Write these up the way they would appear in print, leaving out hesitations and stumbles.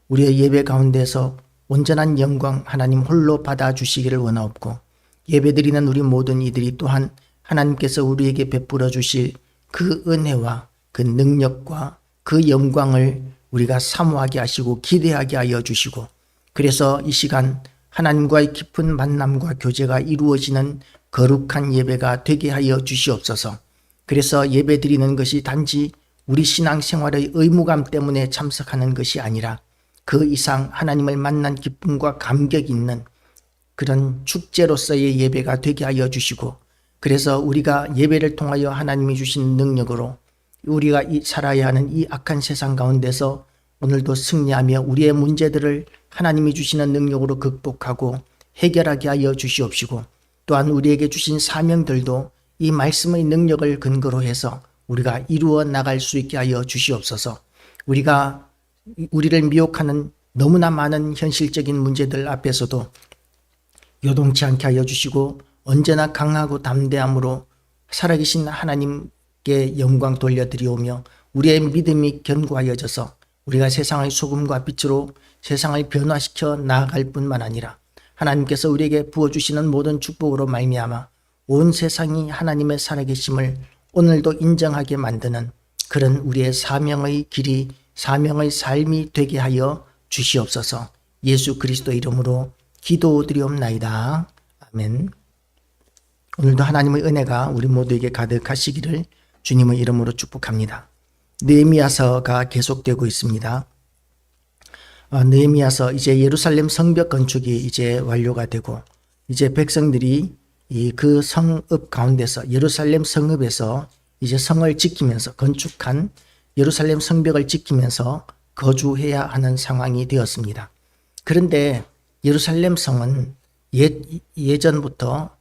우리의 예배 가운데서 온전한 영광 하나님 홀로 받아주시기를 원하옵고, 예배드리는 우리 모든 이들이 또한 하나님께서 우리에게 베풀어 주실 그 은혜와 그 능력과 그 영광을 우리가 사모하게 하시고 기대하게 하여 주시고, 그래서 이 시간 하나님과의 깊은 만남과 교제가 이루어지는 거룩한 예배가 되게 하여 주시옵소서. 그래서 예배드리는 것이 단지 우리 신앙생활의 의무감 때문에 참석하는 것이 아니라 그 이상 하나님을 만난 기쁨과 감격이 있는 그런 축제로서의 예배가 되게 하여 주시고, 그래서 우리가 예배를 통하여 하나님이 주신 능력으로 우리가 살아야 하는 이 악한 세상 가운데서 오늘도 승리하며 우리의 문제들을 하나님이 주시는 능력으로 극복하고 해결하게 하여 주시옵시고, 또한 우리에게 주신 사명들도 이 말씀의 능력을 근거로 해서 우리가 이루어 나갈 수 있게 하여 주시옵소서. 우리를 미혹하는 너무나 많은 현실적인 문제들 앞에서도 요동치 않게 하여 주시고, 언제나 강하고 담대함으로 살아계신 하나님께 영광 돌려드리오며, 우리의 믿음이 견고하여져서 우리가 세상의 소금과 빛으로 세상을 변화시켜 나아갈 뿐만 아니라 하나님께서 우리에게 부어주시는 모든 축복으로 말미암아 온 세상이 하나님의 살아계심을 오늘도 인정하게 만드는 그런 우리의 사명의 길이, 사명의 삶이 되게 하여 주시옵소서. 예수 그리스도 이름으로 기도드리옵나이다. 아멘. 오늘도 하나님의 은혜가 우리 모두에게 가득하시기를 주님의 이름으로 축복합니다. 느헤미야서가 계속되고 있습니다. 느헤미야서, 이제 예루살렘 성벽 건축이 이제 완료가 되고, 이제 백성들이 그 성읍 가운데서, 예루살렘 성읍에서 이제 성을 지키면서, 건축한 예루살렘 성벽을 지키면서 거주해야 하는 상황이 되었습니다. 그런데 예루살렘 성은 예전부터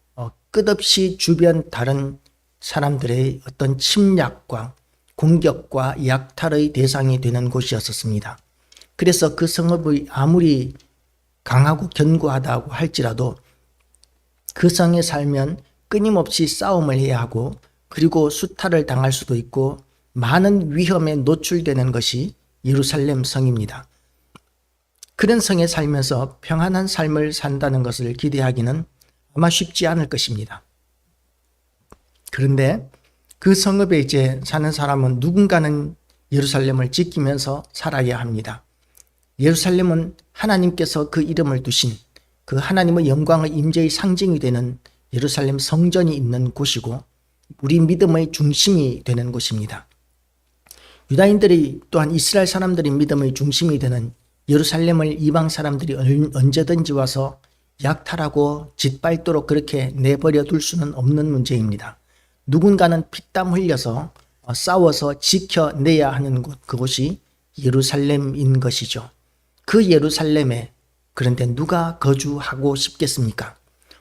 끝없이 주변 다른 사람들의 어떤 침략과 공격과 약탈의 대상이 되는 곳이었습니다. 그래서 그 성읍이 아무리 강하고 견고하다고 할지라도 그 성에 살면 끊임없이 싸움을 해야 하고, 그리고 수탈을 당할 수도 있고 많은 위험에 노출되는 것이 예루살렘 성입니다. 그런 성에 살면서 평안한 삶을 산다는 것을 기대하기는 아마 쉽지 않을 것입니다. 그런데 그 성읍에 이제 사는 사람은 누군가는 예루살렘을 지키면서 살아야 합니다. 예루살렘은 하나님께서 그 이름을 두신 그 하나님의 영광의 임재의 상징이 되는 예루살렘 성전이 있는 곳이고, 우리 믿음의 중심이 되는 곳입니다. 유다인들이 또한 이스라엘 사람들이 믿음의 중심이 되는 예루살렘을 이방 사람들이 언제든지 와서 약탈하고 짓밟도록 그렇게 내버려 둘 수는 없는 문제입니다. 누군가는 피땀 흘려서 싸워서 지켜내야 하는 곳, 그곳이 예루살렘인 것이죠. 그 예루살렘에 그런데 누가 거주하고 싶겠습니까?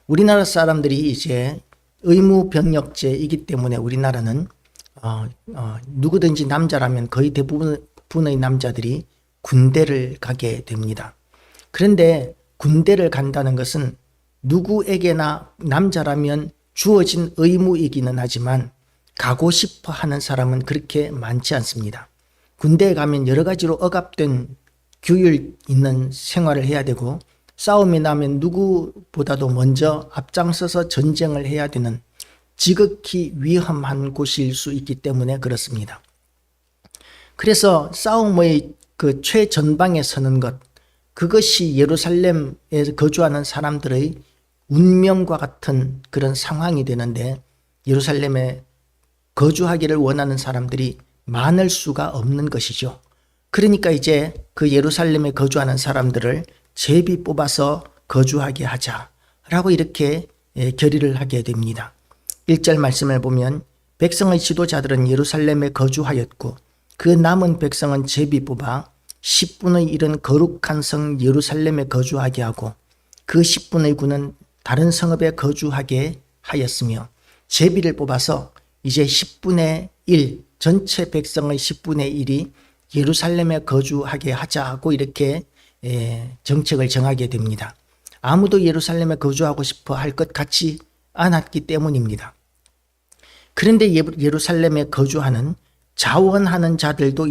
우리나라 사람들이 이제 의무병력제이기 때문에 우리나라는 누구든지 남자라면 거의 대부분의 남자들이 군대를 가게 됩니다. 그런데 군대를 간다는 것은 누구에게나 남자라면 주어진 의무이기는 하지만 가고 싶어 하는 사람은 그렇게 많지 않습니다. 군대에 가면 여러 가지로 억압된 규율 있는 생활을 해야 되고, 싸움이 나면 누구보다도 먼저 앞장서서 전쟁을 해야 되는 지극히 위험한 곳일 수 있기 때문에 그렇습니다. 그래서 싸움의 그 최전방에 서는 것, 그것이 예루살렘에 거주하는 사람들의 운명과 같은 그런 상황이 되는데, 예루살렘에 거주하기를 원하는 사람들이 많을 수가 없는 것이죠. 그러니까 이제 그 예루살렘에 거주하는 사람들을 제비 뽑아서 거주하게 하자라고 이렇게 결의를 하게 됩니다. 1절 말씀을 보면, 백성의 지도자들은 예루살렘에 거주하였고 그 남은 백성은 제비 뽑아 10분의 1은 거룩한 성 예루살렘에 거주하게 하고 그 10분의 9는 다른 성읍에 거주하게 하였으며, 제비를 뽑아서 이제 10분의 1, 전체 백성의 10분의 1이 예루살렘에 거주하게 하자고 이렇게 정책을 정하게 됩니다. 아무도 예루살렘에 거주하고 싶어 할 것 같지 않았기 때문입니다. 그런데 예루살렘에 거주하는 자원하는 자들도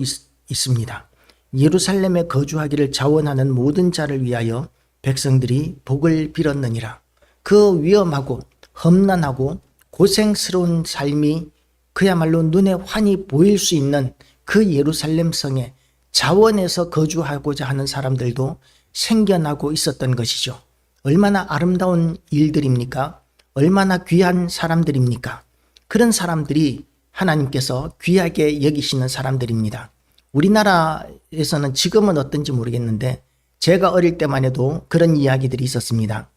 있습니다. 예루살렘에 거주하기를 자원하는 모든 자를 위하여 백성들이 복을 빌었느니라. 그 위험하고 험난하고 고생스러운 삶이 그야말로 눈에 환히 보일 수 있는 그 예루살렘 성에 자원해서 거주하고자 하는 사람들도 생겨나고 있었던 것이죠. 얼마나 아름다운 일들입니까? 얼마나 귀한 사람들입니까? 그런 사람들이 하나님께서 귀하게 여기시는 사람들입니다. 우리나라에서는 지금은 어떤지 모르겠는데 제가 어릴 때만 해도 그런 이야기들이 있었습니다.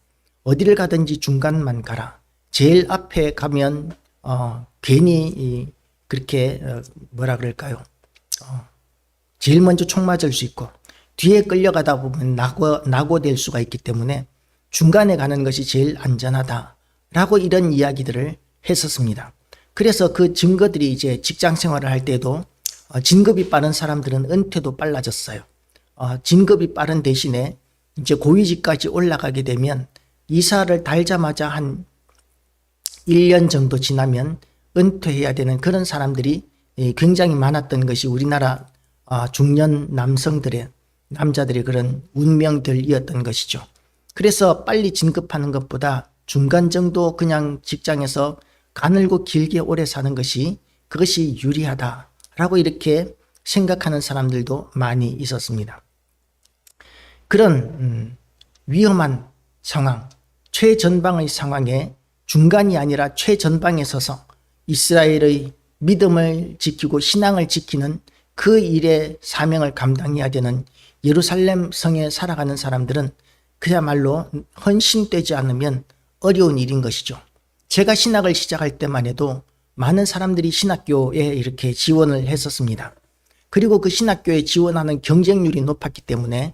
어디를 가든지 중간만 가라. 제일 앞에 가면 괜히 그렇게 뭐라 그럴까요? 제일 먼저 총 맞을 수 있고 뒤에 끌려가다 보면 낙오될 수가 있기 때문에 중간에 가는 것이 제일 안전하다라고 이런 이야기들을 했었습니다. 그래서 그 증거들이 이제 직장 생활을 할 때도 진급이 빠른 사람들은 은퇴도 빨라졌어요. 진급이 빠른 대신에 이제 고위직까지 올라가게 되면 이사를 달자마자 한 1년 정도 지나면 은퇴해야 되는 그런 사람들이 굉장히 많았던 것이 우리나라 중년 남자들의 그런 운명들이었던 것이죠. 그래서 빨리 진급하는 것보다 중간 정도 그냥 직장에서 가늘고 길게 오래 사는 것이 그것이 유리하다라고 이렇게 생각하는 사람들도 많이 있었습니다. 그런 위험한 상황, 최전방의 상황에 중간이 아니라 최전방에 서서 이스라엘의 믿음을 지키고 신앙을 지키는 그 일의 사명을 감당해야 되는 예루살렘 성에 살아가는 사람들은 그야말로 헌신되지 않으면 어려운 일인 것이죠. 제가 신학을 시작할 때만 해도 많은 사람들이 신학교에 이렇게 지원을 했었습니다. 그리고 그 신학교에 지원하는 경쟁률이 높았기 때문에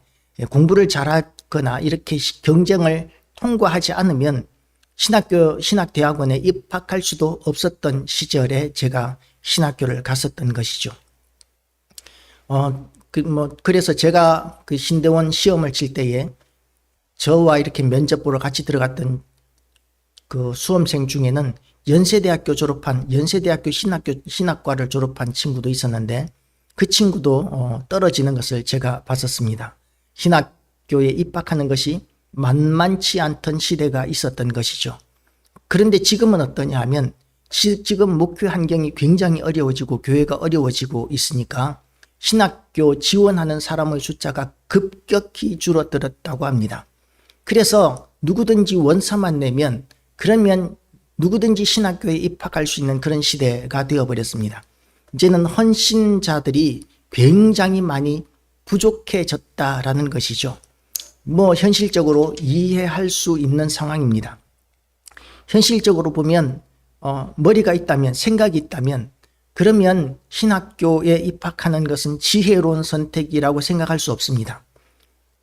공부를 잘하거나 이렇게 경쟁을 통과하지 않으면 신학대학원에 입학할 수도 없었던 시절에 제가 신학교를 갔었던 것이죠. 그래서 제가 그 신대원 시험을 칠 때에 저와 이렇게 면접 보러 같이 들어갔던 그 수험생 중에는 연세대학교 신학과를 졸업한 친구도 있었는데 그 친구도 떨어지는 것을 제가 봤었습니다. 신학교에 입학하는 것이 만만치 않던 시대가 있었던 것이죠. 그런데 지금은 어떠냐 하면 지금 목회 환경이 굉장히 어려워지고 교회가 어려워지고 있으니까 신학교 지원하는 사람의 숫자가 급격히 줄어들었다고 합니다. 그래서 누구든지 원서만 내면 그러면 누구든지 신학교에 입학할 수 있는 그런 시대가 되어버렸습니다. 이제는 헌신자들이 굉장히 많이 부족해졌다라는 것이죠. 현실적으로 이해할 수 있는 상황입니다. 현실적으로 보면 머리가 있다면, 생각이 있다면 그러면 신학교에 입학하는 것은 지혜로운 선택이라고 생각할 수 없습니다.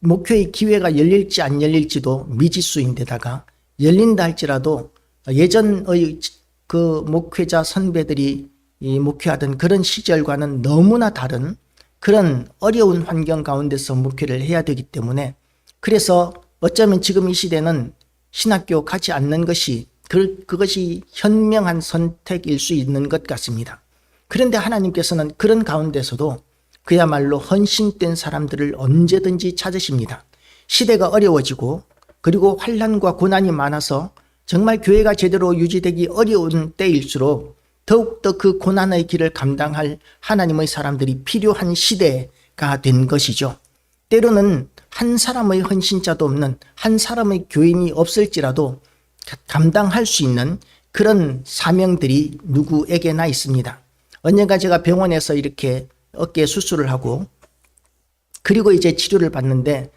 목회의 기회가 열릴지 안 열릴지도 미지수인데다가 열린다 할지라도 예전의 그 목회자 선배들이 목회하던 그런 시절과는 너무나 다른 그런 어려운 환경 가운데서 목회를 해야 되기 때문에 그래서 어쩌면 지금 이 시대는 신학교 가지 않는 것이 그것이 현명한 선택일 수 있는 것 같습니다. 그런데 하나님께서는 그런 가운데서도 그야말로 헌신된 사람들을 언제든지 찾으십니다. 시대가 어려워지고 그리고 환난과 고난이 많아서 정말 교회가 제대로 유지되기 어려운 때일수록 더욱더 그 고난의 길을 감당할 하나님의 사람들이 필요한 시대가 된 것이죠. 때로는 한 사람의 헌신자도 없는 한 사람의 교인이 없을지라도 감당할 수 있는 그런 사명들이 누구에게나 있습니다. 언젠가 제가 병원에서 이렇게 어깨 수술을 하고 그리고 이제 치료를 받는데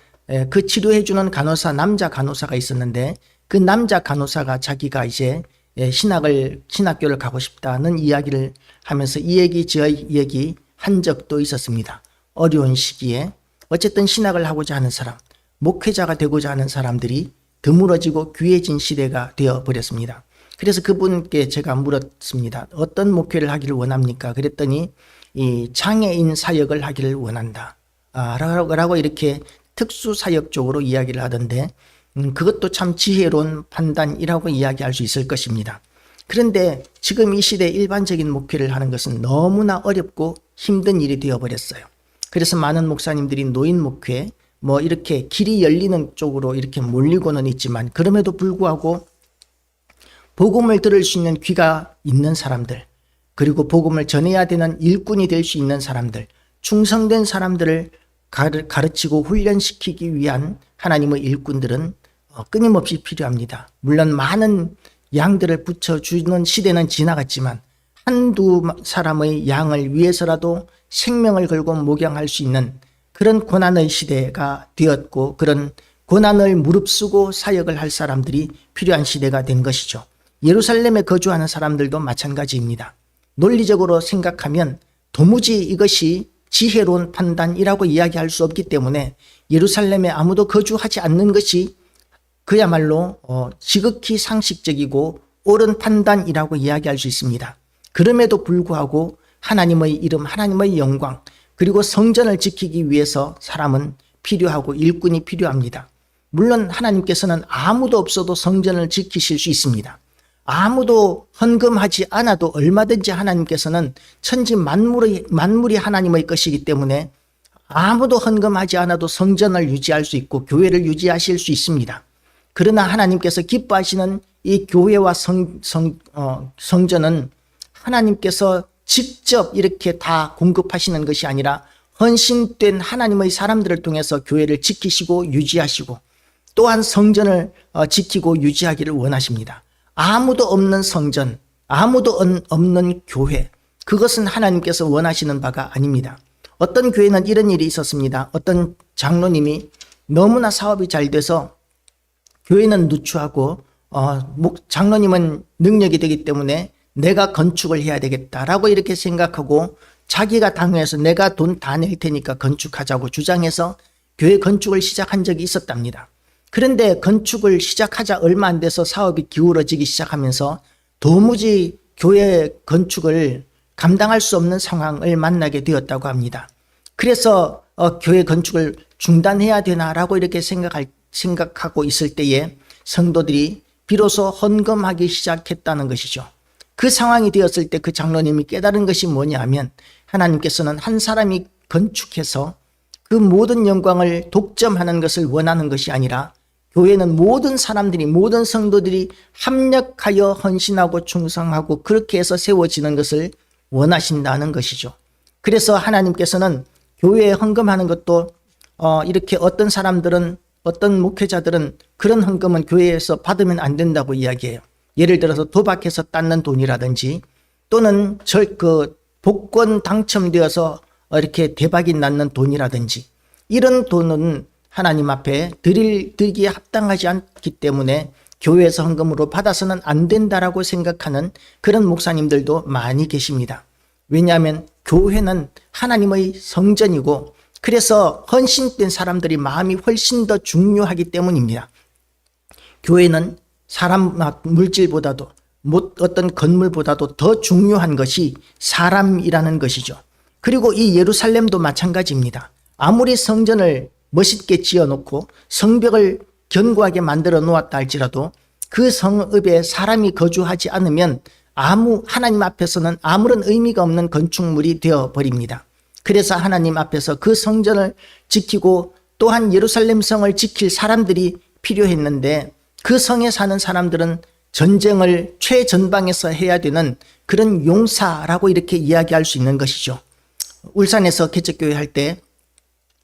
그 치료해주는 남자 간호사가 있었는데 그 남자 간호사가 자기가 이제 신학교를 가고 싶다는 이야기를 하면서 이 얘기 저 얘기 한 적도 있었습니다. 어려운 시기에 어쨌든 신학을 하고자 하는 사람, 목회자가 되고자 하는 사람들이 드물어지고 귀해진 시대가 되어버렸습니다. 그래서 그분께 제가 물었습니다. 어떤 목회를 하기를 원합니까? 그랬더니 이 장애인 사역을 하기를 원한다. 라고 이렇게 특수사역 쪽으로 이야기를 하던데 그것도 참 지혜로운 판단이라고 이야기할 수 있을 것입니다. 그런데 지금 이 시대 일반적인 목회를 하는 것은 너무나 어렵고 힘든 일이 되어버렸어요. 그래서 많은 목사님들이 노인 목회 뭐 이렇게 길이 열리는 쪽으로 이렇게 몰리고는 있지만, 그럼에도 불구하고 복음을 들을 수 있는 귀가 있는 사람들, 그리고 복음을 전해야 되는 일꾼이 될 수 있는 사람들, 충성된 사람들을 가르치고 훈련시키기 위한 하나님의 일꾼들은 끊임없이 필요합니다. 물론 많은 양들을 붙여주는 시대는 지나갔지만 한두 사람의 양을 위해서라도 생명을 걸고 목양할 수 있는 그런 고난의 시대가 되었고, 그런 고난을 무릅쓰고 사역을 할 사람들이 필요한 시대가 된 것이죠. 예루살렘에 거주하는 사람들도 마찬가지입니다. 논리적으로 생각하면 도무지 이것이 지혜로운 판단이라고 이야기할 수 없기 때문에 예루살렘에 아무도 거주하지 않는 것이 그야말로 지극히 상식적이고 옳은 판단이라고 이야기할 수 있습니다. 그럼에도 불구하고 하나님의 이름, 하나님의 영광, 그리고 성전을 지키기 위해서 사람은 필요하고 일꾼이 필요합니다. 물론 하나님께서는 아무도 없어도 성전을 지키실 수 있습니다. 아무도 헌금하지 않아도 얼마든지 하나님께서는 천지 만물이 하나님의 것이기 때문에 아무도 헌금하지 않아도 성전을 유지할 수 있고 교회를 유지하실 수 있습니다. 그러나 하나님께서 기뻐하시는 이 교회와 성전은 하나님께서 직접 이렇게 다 공급하시는 것이 아니라 헌신된 하나님의 사람들을 통해서 교회를 지키시고 유지하시고 또한 성전을 지키고 유지하기를 원하십니다. 아무도 없는 성전, 아무도 없는 교회, 그것은 하나님께서 원하시는 바가 아닙니다. 어떤 교회는 이런 일이 있었습니다. 어떤 장로님이 너무나 사업이 잘 돼서 교회는 누추하고 장로님은 능력이 되기 때문에 내가 건축을 해야 되겠다라고 이렇게 생각하고 자기가 당해서 내가 돈 다 낼 테니까 건축하자고 주장해서 교회 건축을 시작한 적이 있었답니다. 그런데 건축을 시작하자 얼마 안 돼서 사업이 기울어지기 시작하면서 도무지 교회 건축을 감당할 수 없는 상황을 만나게 되었다고 합니다. 그래서 교회 건축을 중단해야 되나라고 이렇게 생각하고 있을 때에 성도들이 비로소 헌금하기 시작했다는 것이죠. 그 상황이 되었을 때 그 장로님이 깨달은 것이 뭐냐 하면 하나님께서는 한 사람이 건축해서 그 모든 영광을 독점하는 것을 원하는 것이 아니라 교회는 모든 사람들이, 모든 성도들이 합력하여 헌신하고 충성하고 그렇게 해서 세워지는 것을 원하신다는 것이죠. 그래서 하나님께서는 교회에 헌금하는 것도 이렇게 어떤 사람들은, 어떤 목회자들은 그런 헌금은 교회에서 받으면 안 된다고 이야기해요. 예를 들어서 도박해서 땄는 돈이라든지 또는 복권 당첨되어서 이렇게 대박이 났는 돈이라든지 이런 돈은 하나님 앞에 드리기에 합당하지 않기 때문에 교회에서 헌금으로 받아서는 안 된다라고 생각하는 그런 목사님들도 많이 계십니다. 왜냐하면 교회는 하나님의 성전이고 그래서 헌신된 사람들이 마음이 훨씬 더 중요하기 때문입니다. 교회는 사람 물질보다도 어떤 건물보다도 더 중요한 것이 사람이라는 것이죠. 그리고 이 예루살렘도 마찬가지입니다. 아무리 성전을 멋있게 지어놓고 성벽을 견고하게 만들어 놓았다 할지라도 그 성읍에 사람이 거주하지 않으면 하나님 앞에서는 아무런 의미가 없는 건축물이 되어버립니다. 그래서 하나님 앞에서 그 성전을 지키고 또한 예루살렘 성을 지킬 사람들이 필요했는데 그 성에 사는 사람들은 전쟁을 최전방에서 해야 되는 그런 용사라고 이렇게 이야기할 수 있는 것이죠. 울산에서 개척교회 할 때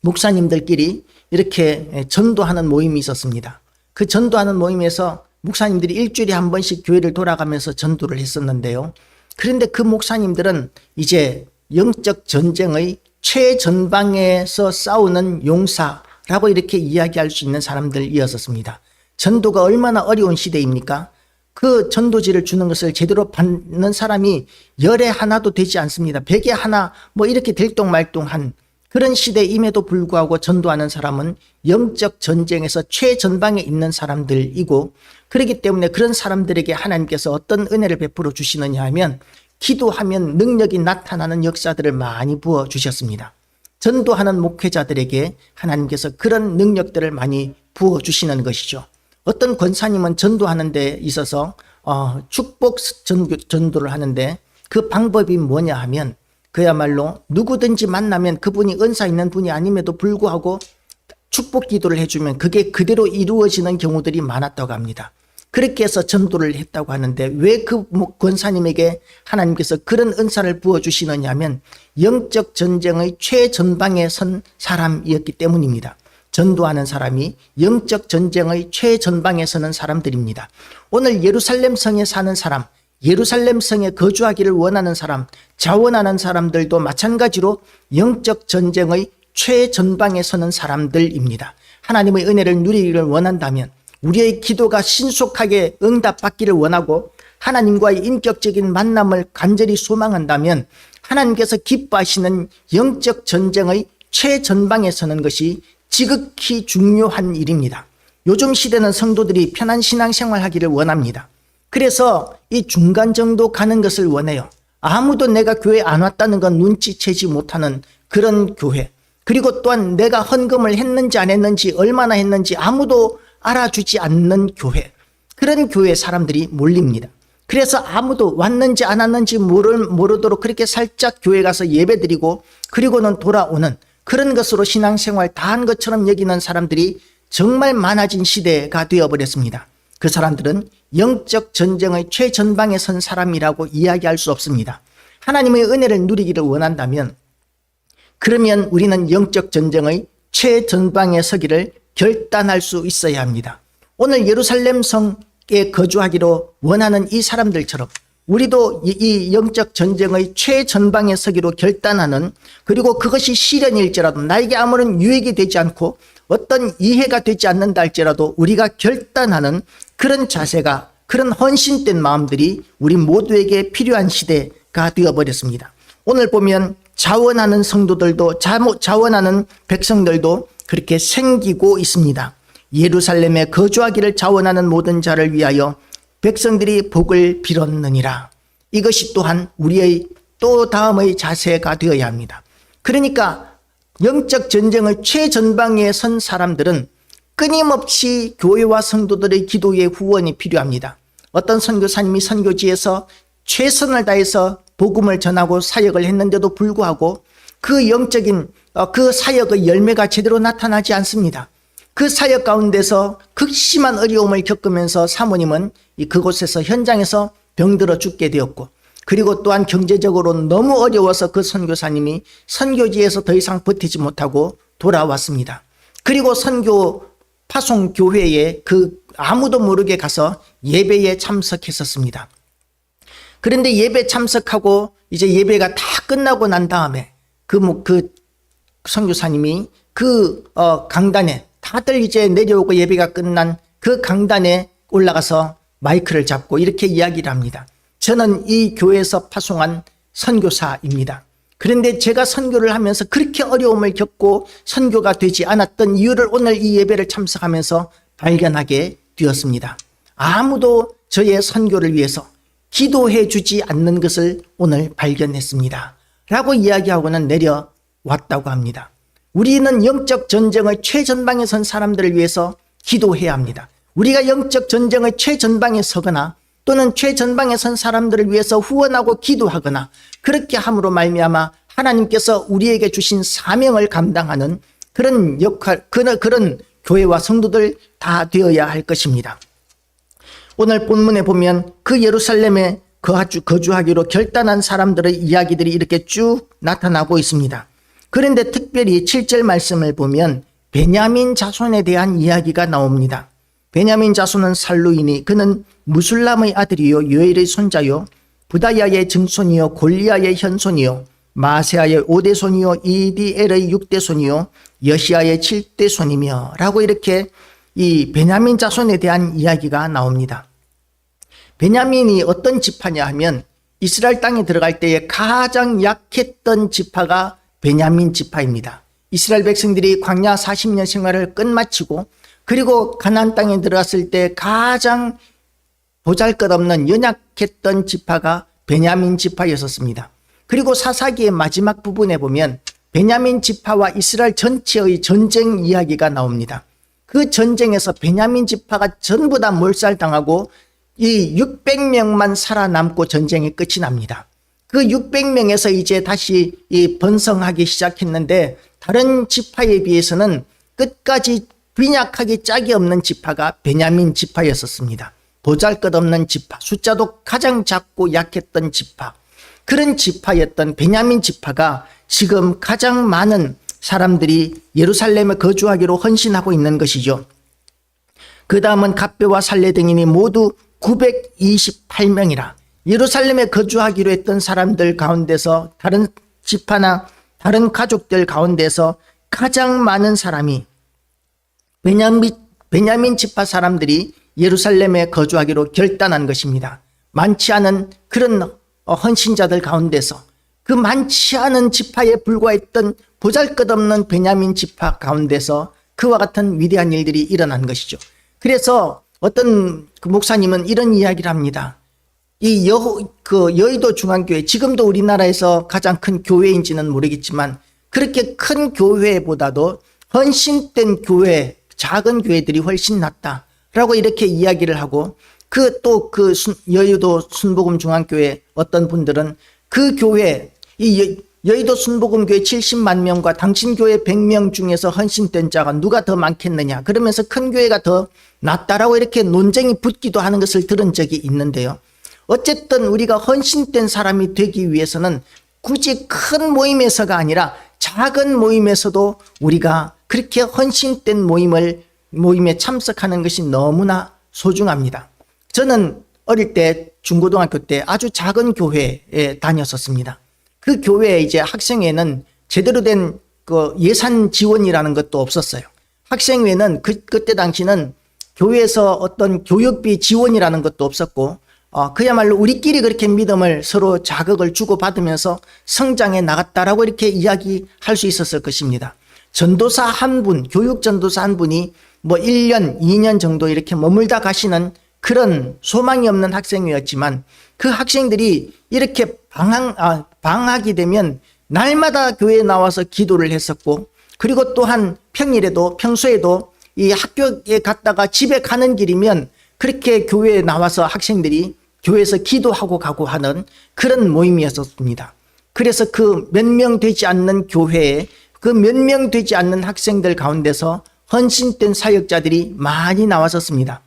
목사님들끼리 이렇게 전도하는 모임이 있었습니다. 그 전도하는 모임에서 목사님들이 일주일에 한 번씩 교회를 돌아가면서 전도를 했었는데요. 그런데 그 목사님들은 이제 영적 전쟁의 최전방에서 싸우는 용사라고 이렇게 이야기할 수 있는 사람들이었습니다. 전도가 얼마나 어려운 시대입니까? 그 전도지를 주는 것을 제대로 받는 사람이 10에 하나도 되지 않습니다. 100에 하나 이렇게 들똥말똥한 그런 시대임에도 불구하고 전도하는 사람은 영적 전쟁에서 최전방에 있는 사람들이고 그렇기 때문에 그런 사람들에게 하나님께서 어떤 은혜를 베풀어 주시느냐 하면 기도하면 능력이 나타나는 역사들을 많이 부어 주셨습니다. 전도하는 목회자들에게 하나님께서 그런 능력들을 많이 부어 주시는 것이죠. 어떤 권사님은 전도하는 데 있어서 축복 전도를 하는데 그 방법이 뭐냐 하면 그야말로 누구든지 만나면 그분이 은사 있는 분이 아님에도 불구하고 축복 기도를 해주면 그게 그대로 이루어지는 경우들이 많았다고 합니다. 그렇게 해서 전도를 했다고 하는데 왜 그 권사님에게 하나님께서 그런 은사를 부어주시느냐 하면 영적 전쟁의 최전방에 선 사람이었기 때문입니다. 전도하는 사람이 영적 전쟁의 최전방에 서는 사람들입니다. 오늘 예루살렘 성에 사는 사람, 예루살렘 성에 거주하기를 원하는 사람, 자원하는 사람들도 마찬가지로 영적 전쟁의 최전방에 서는 사람들입니다. 하나님의 은혜를 누리기를 원한다면 우리의 기도가 신속하게 응답받기를 원하고 하나님과의 인격적인 만남을 간절히 소망한다면 하나님께서 기뻐하시는 영적 전쟁의 최전방에 서는 것이 지극히 중요한 일입니다. 요즘 시대는 성도들이 편한 신앙생활 하기를 원합니다. 그래서 이 중간 정도 가는 것을 원해요. 아무도 내가 교회 안 왔다는 건 눈치채지 못하는 그런 교회. 그리고 또한 내가 헌금을 했는지 안 했는지 얼마나 했는지 아무도 알아주지 않는 교회. 그런 교회 사람들이 몰립니다. 그래서 아무도 왔는지 안 왔는지 모르도록 그렇게 살짝 교회 가서 예배드리고 그리고는 돌아오는 그런 것으로 신앙생활 다 한 것처럼 여기는 사람들이 정말 많아진 시대가 되어버렸습니다. 그 사람들은 영적 전쟁의 최전방에 선 사람이라고 이야기할 수 없습니다. 하나님의 은혜를 누리기를 원한다면 그러면 우리는 영적 전쟁의 최전방에 서기를 결단할 수 있어야 합니다. 오늘 예루살렘 성에 거주하기로 원하는 이 사람들처럼 우리도 이 영적 전쟁의 최전방에 서기로 결단하는, 그리고 그것이 시련일지라도 나에게 아무런 유익이 되지 않고 어떤 이해가 되지 않는다 할지라도 우리가 결단하는 그런 자세가, 그런 헌신된 마음들이 우리 모두에게 필요한 시대가 되어버렸습니다. 오늘 보면 자원하는 성도들도, 자원하는 백성들도 그렇게 생기고 있습니다. 예루살렘에 거주하기를 자원하는 모든 자를 위하여 백성들이 복을 빌었느니라. 이것이 또한 우리의 또 다음의 자세가 되어야 합니다. 그러니까 영적 전쟁의 최전방에 선 사람들은 끊임없이 교회와 성도들의 기도의 후원이 필요합니다. 어떤 선교사님이 선교지에서 최선을 다해서 복음을 전하고 사역을 했는데도 불구하고 그 영적인 그 사역의 열매가 제대로 나타나지 않습니다. 그 사역 가운데서 극심한 어려움을 겪으면서 사모님은 그곳에서 현장에서 병들어 죽게 되었고, 그리고 또한 경제적으로 너무 어려워서 그 선교사님이 선교지에서 더 이상 버티지 못하고 돌아왔습니다. 그리고 선교 파송 교회에 아무도 모르게 가서 예배에 참석했었습니다. 그런데 예배 참석하고 이제 예배가 다 끝나고 난 다음에 그 선교사님이 강단에, 다들 이제 내려오고 예배가 끝난 그 강단에 올라가서 마이크를 잡고 이렇게 이야기를 합니다. 저는 이 교회에서 파송한 선교사입니다. 그런데 제가 선교를 하면서 그렇게 어려움을 겪고 선교가 되지 않았던 이유를 오늘 이 예배를 참석하면서 발견하게 되었습니다. 아무도 저의 선교를 위해서 기도해 주지 않는 것을 오늘 발견했습니다. 라고 이야기하고는 내려왔다고 합니다. 우리는 영적 전쟁의 최전방에 선 사람들을 위해서 기도해야 합니다. 우리가 영적 전쟁의 최전방에 서거나 또는 최전방에 선 사람들을 위해서 후원하고 기도하거나 그렇게 함으로 말미암아 하나님께서 우리에게 주신 사명을 감당하는 그런 역할, 그런 교회와 성도들 다 되어야 할 것입니다. 오늘 본문에 보면 그 예루살렘에 거주하기로 결단한 사람들의 이야기들이 이렇게 쭉 나타나고 있습니다. 그런데 특별히 7절 말씀을 보면 베냐민 자손에 대한 이야기가 나옵니다. 베냐민 자손은 살루이니 그는 무술람의 아들이요 요엘의 손자요 부다야의 증손이요 골리아의 현손이요 마세아의 5대 손이요 이디엘의 6대 손이요 여시아의 7대 손이며 라고 이렇게 이 베냐민 자손에 대한 이야기가 나옵니다. 베냐민이 어떤 지파냐 하면 이스라엘 땅에 들어갈 때에 가장 약했던 지파가 베냐민 지파입니다. 이스라엘 백성들이 광야 40년 생활을 끝마치고 그리고 가나안 땅에 들어갔을 때 가장 보잘것없는 연약했던 지파가 베냐민 지파였었습니다. 그리고 사사기의 마지막 부분에 보면 베냐민 지파와 이스라엘 전체의 전쟁 이야기가 나옵니다. 그 전쟁에서 베냐민 지파가 전부 다 몰살당하고 이 600명만 살아남고 전쟁이 끝이 납니다. 그 600명에서 이제 다시 번성하기 시작했는데 다른 지파에 비해서는 끝까지 빈약하게 짝이 없는 지파가 베냐민 지파였었습니다. 보잘것없는 지파, 숫자도 가장 작고 약했던 지파, 그런 지파였던 베냐민 지파가 지금 가장 많은 사람들이 예루살렘에 거주하기로 헌신하고 있는 것이죠. 그 다음은 갓배와 살레 등이니 모두 928명이라 예루살렘에 거주하기로 했던 사람들 가운데서 다른 지파나 다른 가족들 가운데서 가장 많은 사람이 베냐민 지파 사람들이 예루살렘에 거주하기로 결단한 것입니다. 많지 않은 그런 헌신자들 가운데서 그 많지 않은 지파에 불과했던 보잘것없는 베냐민 지파 가운데서 그와 같은 위대한 일들이 일어난 것이죠. 그래서 어떤 그 목사님은 이런 이야기를 합니다. 이 여의도 중앙교회, 지금도 우리나라에서 가장 큰 교회인지는 모르겠지만 그렇게 큰 교회보다도 헌신된 교회, 작은 교회들이 훨씬 낫다라고 이렇게 이야기를 하고, 또 여의도 순복음 중앙교회 어떤 분들은 그 교회, 이 여의도 순복음교회 70만 명과 당신 교회 100명 중에서 헌신된 자가 누가 더 많겠느냐, 그러면서 큰 교회가 더 낫다라고 이렇게 논쟁이 붙기도 하는 것을 들은 적이 있는데요. 어쨌든 우리가 헌신된 사람이 되기 위해서는 굳이 큰 모임에서가 아니라 작은 모임에서도 우리가 그렇게 헌신된 모임에 참석하는 것이 너무나 소중합니다. 저는 어릴 때 중고등학교 때 아주 작은 교회에 다녔었습니다. 그 교회에 이제 학생회는 제대로 된 그 예산 지원이라는 것도 없었어요. 학생회는 그때 당시는 교회에서 어떤 교육비 지원이라는 것도 없었고, 그야말로 우리끼리 그렇게 믿음을 서로 자극을 주고받으면서 성장해 나갔다라고 이렇게 이야기할 수 있었을 것입니다. 전도사 한 분, 교육 전도사 한 분이 뭐 1년, 2년 정도 이렇게 머물다 가시는 그런 소망이 없는 학생이었지만, 그 학생들이 이렇게 방학이 되면 날마다 교회에 나와서 기도를 했었고, 그리고 또한 평소에도 이 학교에 갔다가 집에 가는 길이면 그렇게 교회에 나와서 학생들이 교회에서 기도하고 가고 하는 그런 모임이었습니다. 그래서 그 몇 명 되지 않는 교회에 그 몇 명 되지 않는 학생들 가운데서 헌신된 사역자들이 많이 나왔었습니다.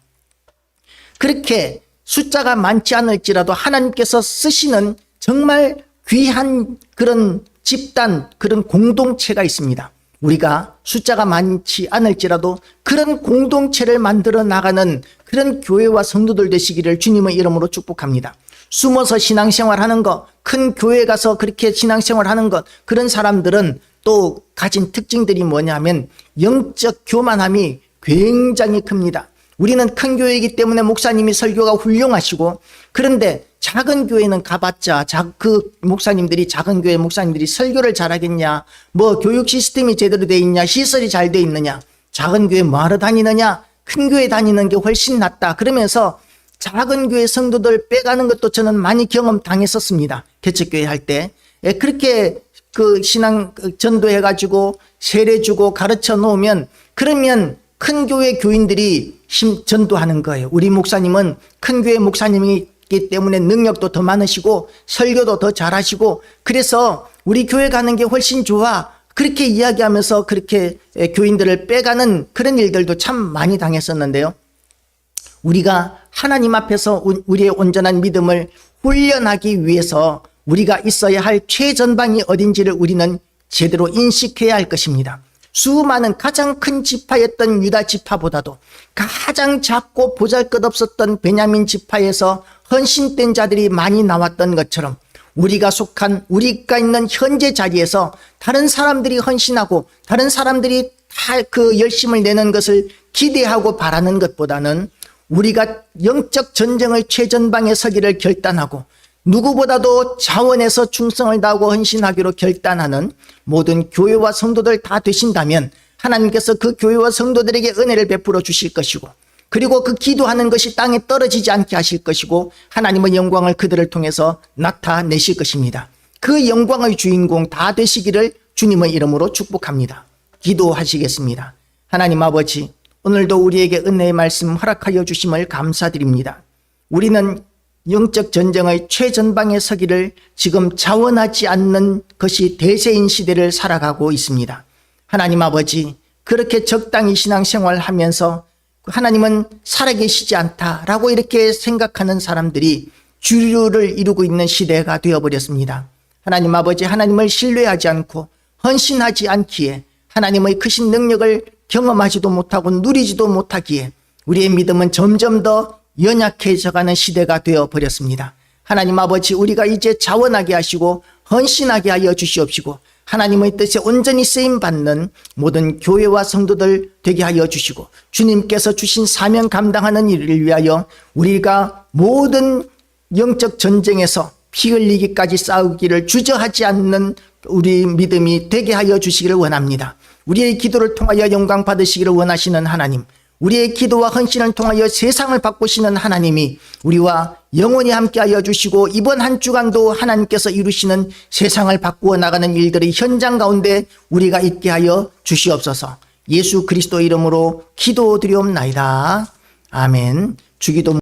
그렇게 숫자가 많지 않을지라도 하나님께서 쓰시는 정말 귀한 그런 집단, 그런 공동체가 있습니다. 우리가 숫자가 많지 않을지라도 그런 공동체를 만들어 나가는 그런 교회와 성도들 되시기를 주님의 이름으로 축복합니다. 숨어서 신앙생활하는 것, 큰 교회 가서 그렇게 신앙생활하는 것, 그런 사람들은 또 가진 특징들이 뭐냐면 영적 교만함이 굉장히 큽니다. 우리는 큰 교회이기 때문에 목사님이 설교가 훌륭하시고, 그런데 작은 교회는 가봤자 그 목사님들이, 작은 교회 목사님들이 설교를 잘하겠냐, 뭐 교육 시스템이 제대로 돼 있냐, 시설이 잘 돼 있느냐, 작은 교회 뭐하러 다니느냐, 큰 교회 다니는 게 훨씬 낫다, 그러면서 작은 교회 성도들 빼가는 것도 저는 많이 경험 당했었습니다. 개척교회 할 때. 그렇게 그 신앙 전도해가지고 세례 주고 가르쳐 놓으면, 그러면 큰 교회 교인들이 전도하는 거예요. 우리 목사님은 큰 교회 목사님이기 때문에 능력도 더 많으시고 설교도 더 잘하시고, 그래서 우리 교회 가는 게 훨씬 좋아, 그렇게 이야기하면서 그렇게 교인들을 빼가는 그런 일들도 참 많이 당했었는데요. 우리가 하나님 앞에서 우리의 온전한 믿음을 훈련하기 위해서 우리가 있어야 할 최전방이 어딘지를 우리는 제대로 인식해야 할 것입니다. 수많은 가장 큰 지파였던 유다 지파보다도 가장 작고 보잘것없었던 베냐민 지파에서 헌신된 자들이 많이 나왔던 것처럼, 우리가 있는 현재 자리에서 다른 사람들이 헌신하고 다른 사람들이 다 그 열심을 내는 것을 기대하고 바라는 것보다는 우리가 영적 전쟁의 최전방에 서기를 결단하고 누구보다도 자원해서 충성을 다하고 헌신하기로 결단하는 모든 교회와 성도들 다 되신다면 하나님께서 그 교회와 성도들에게 은혜를 베풀어 주실 것이고, 그리고 그 기도하는 것이 땅에 떨어지지 않게 하실 것이고, 하나님의 영광을 그들을 통해서 나타내실 것입니다. 그 영광의 주인공 다 되시기를 주님의 이름으로 축복합니다. 기도하시겠습니다. 하나님 아버지, 오늘도 우리에게 은혜의 말씀 허락하여 주심을 감사드립니다. 우리는 영적 전쟁의 최전방에 서기를 지금 자원하지 않는 것이 대세인 시대를 살아가고 있습니다. 하나님 아버지, 그렇게 적당히 신앙생활하면서 하나님은 살아계시지 않다라고 이렇게 생각하는 사람들이 주류를 이루고 있는 시대가 되어버렸습니다. 하나님 아버지, 하나님을 신뢰하지 않고 헌신하지 않기에 하나님의 크신 능력을 경험하지도 못하고 누리지도 못하기에 우리의 믿음은 점점 더 연약해져가는 시대가 되어버렸습니다. 하나님 아버지, 우리가 이제 자원하게 하시고 헌신하게 하여 주시옵시고 하나님의 뜻에 온전히 쓰임받는 모든 교회와 성도들 되게 하여 주시고 주님께서 주신 사명 감당하는 일을 위하여 우리가 모든 영적 전쟁에서 피 흘리기까지 싸우기를 주저하지 않는 우리 믿음이 되게 하여 주시기를 원합니다. 우리의 기도를 통하여 영광 받으시기를 원하시는 하나님, 우리의 기도와 헌신을 통하여 세상을 바꾸시는 하나님이 우리와 영원히 함께하여 주시고 이번 한 주간도 하나님께서 이루시는 세상을 바꾸어 나가는 일들의 현장 가운데 우리가 있게 하여 주시옵소서. 예수 그리스도 이름으로 기도드리옵나이다. 아멘. 주기도